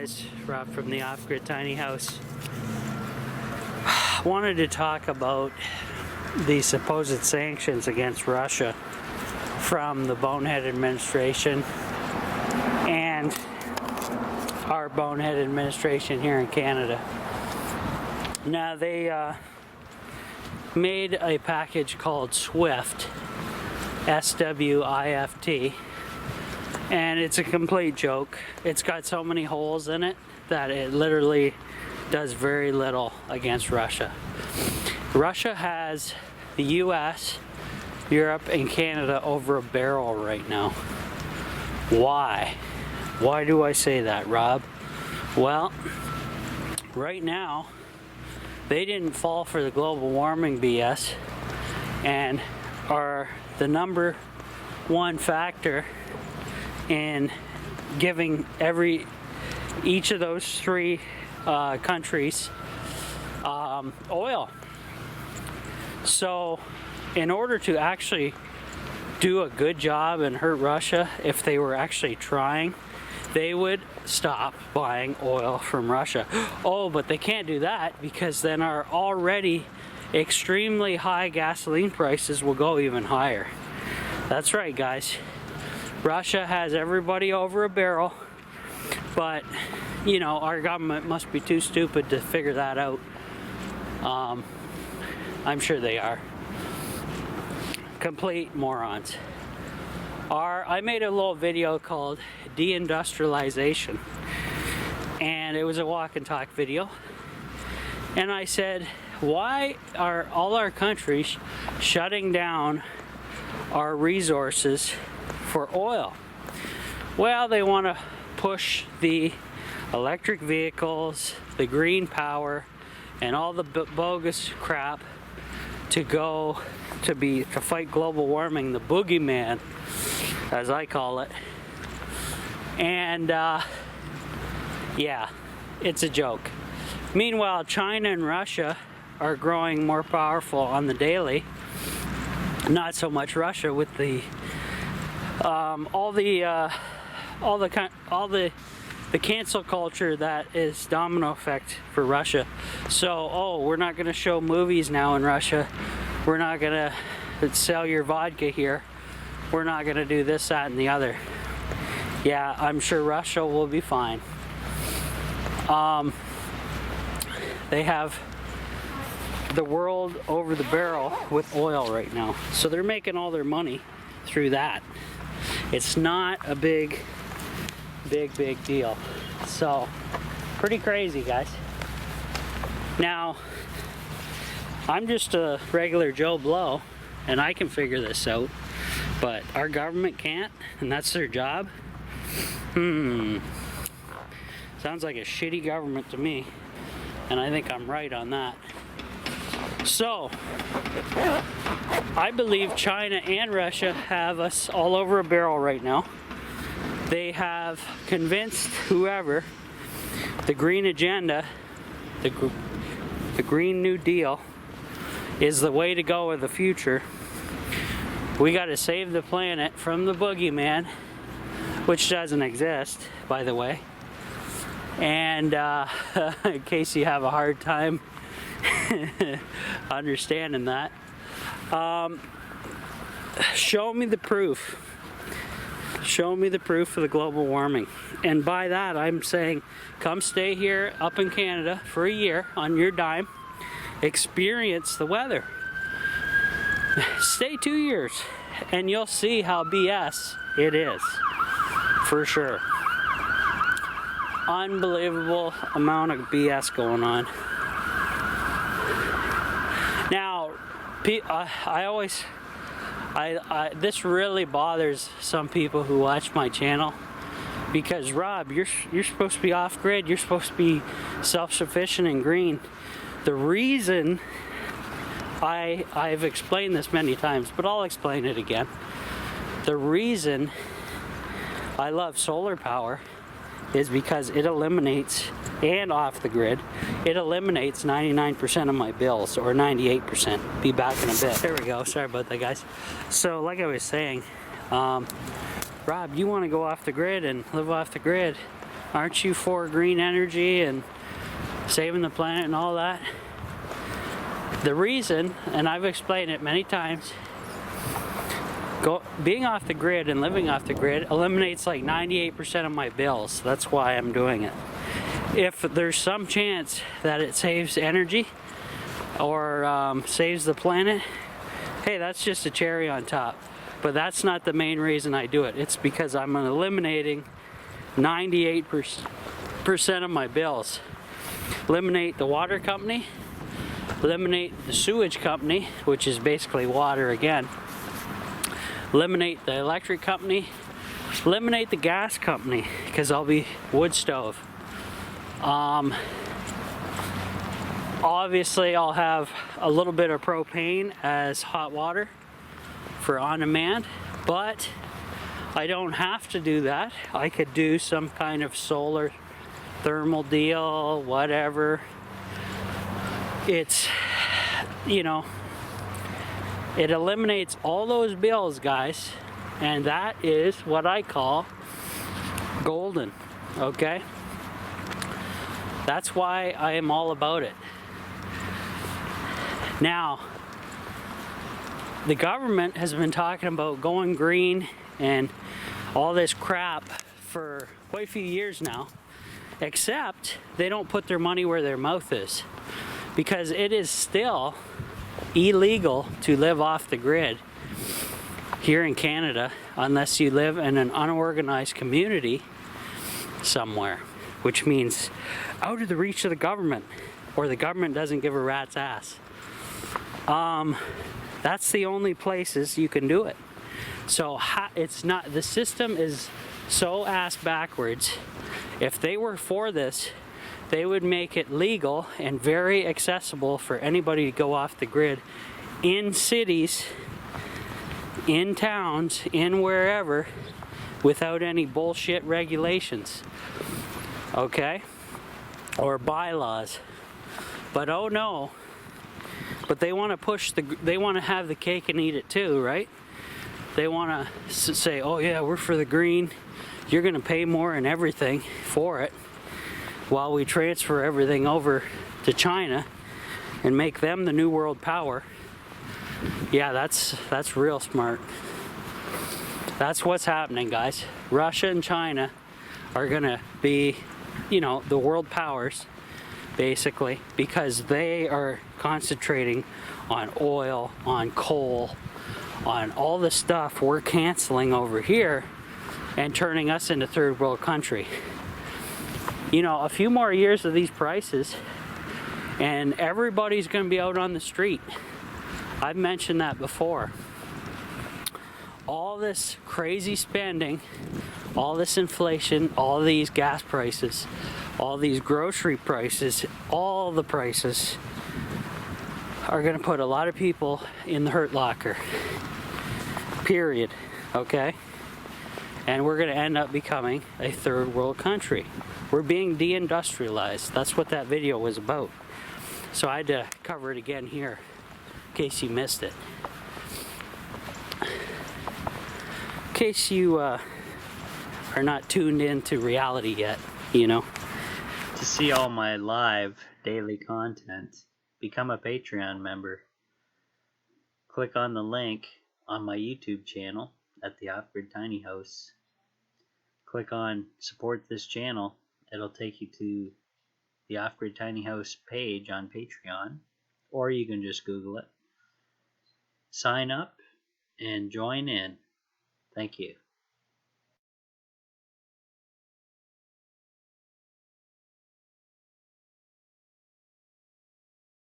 guys, Rob from the Off-Grid Tiny House. Wanted to talk about the supposed sanctions against Russia from the bonehead administration and our bonehead administration here in Canada. Now they made a package called SWIFT, S-W-I-F-T, and it's a complete joke. It's got so many holes in it that it literally does very little against Russia. Russia has the US, Europe, and Canada over a barrel right now. Why? Why do I say that, Rob? Well, right now, they didn't fall for the global warming BS and are the number one factor in giving each of those three countries oil. So in order to actually do a good job and hurt Russia, if they were actually trying, they would stop buying oil from Russia. Oh, but they can't do that because then our already extremely high gasoline prices will go even higher. That's right, guys. Russia has everybody over a barrel, but you know, our government must be too stupid to figure that out. I'm sure they are. Complete morons. I made a little video called Deindustrialization, and it was a walk and talk video, and I said, why are all our countries shutting down our resources for oil? Well, they want to push the electric vehicles, the green power, and all the bogus crap to fight global warming, the boogeyman, as I call it. And yeah, it's a joke. Meanwhile, China and Russia are growing more powerful on the daily. Not so much Russia with the all the cancel culture that is domino effect for Russia. So, oh, we're not going to show movies now in Russia. We're not going to sell your vodka here. We're not going to do this, that, and the other. Yeah, I'm sure Russia will be fine. They have the world over the barrel with oil right now. So they're making all their money through that. It's not a big deal. So, pretty crazy, guys. Now, I'm just a regular Joe Blow, and I can figure this out, but our government can't, and that's their job. Sounds like a shitty government to me, and I think I'm right on that. So, I believe China and Russia have us all over a barrel right now. They have convinced whoever the green agenda, the Green New Deal, is the way to go in the future. We got to save the planet from the boogeyman, which doesn't exist, by the way. And in case you have a hard time understanding that, show me the proof. Show me the proof of the global warming. And by that, I'm saying, come stay here up in Canada for a year on your dime. Experience the weather. Stay 2 years, and you'll see how BS it is. For sure. Unbelievable amount of BS going on. Now, this really bothers some people who watch my channel, because Rob, you're supposed to be off grid. You're supposed to be self-sufficient and green. The reason I've explained this many times, but I'll explain it again. The reason I love solar power is because it eliminates, and off the grid, it eliminates 99% of my bills, or 98%. Be back in a bit. There we go. Sorry about that, guys. So, like I was saying, Rob, you want to go off the grid and live off the grid? Aren't you for green energy and saving the planet and all that? The reason, and I've explained it many times, being off the grid and living off the grid eliminates like 98% of my bills. That's why I'm doing it. If there's some chance that it saves energy or saves the planet, hey, that's just a cherry on top. But that's not the main reason I do it. It's because I'm eliminating 98% of my bills. Eliminate the water company, eliminate the sewage company, which is basically water again, eliminate the electric company, eliminate the gas company, because I'll be wood stove. Obviously I'll have a little bit of propane as hot water for on demand, but I don't have to do that. I could do some kind of solar thermal deal, whatever. It's, you know, it eliminates all those bills, guys, and that is what I call golden, okay? That's why I am all about it. Now, the government has been talking about going green and all this crap for quite a few years now, except they don't put their money where their mouth is, because it is still illegal to live off the grid here in Canada unless you live in an unorganized community somewhere, which means out of the reach of the government, or the government doesn't give a rat's ass. That's the only places you can do it. So it's not, the system is so ass backwards. If they were for this, they would make it legal and very accessible for anybody to go off the grid in cities, in towns, in wherever, without any bullshit regulations, okay, or bylaws. But oh no, but they want to push they want to have the cake and eat it too, right? They want to say, oh yeah, we're for the green, you're going to pay more and everything for it, while we transfer everything over to China and make them the new world power. Yeah, that's real smart. That's what's happening, guys. Russia and China are gonna be, you know, the world powers, basically, because they are concentrating on oil, on coal, on all the stuff we're canceling over here and turning us into third world country. You know, a few more years of these prices and everybody's going to be out on the street. I've mentioned that before. All this crazy spending, all this inflation, all these gas prices, all these grocery prices, all the prices are going to put a lot of people in the hurt locker. Period. Okay? And we're going to end up becoming a third world country. We're being deindustrialized. That's what that video was about. So I had to cover it again here, in case you missed it. In case you are not tuned into reality yet, you know. To see all my live daily content, become a Patreon member. Click on the link on my YouTube channel at the Off-Grid Tiny House. Click on support this channel. It'll take you to the Off-Grid Tiny House page on Patreon, or you can just Google it. Sign up and join in. Thank you.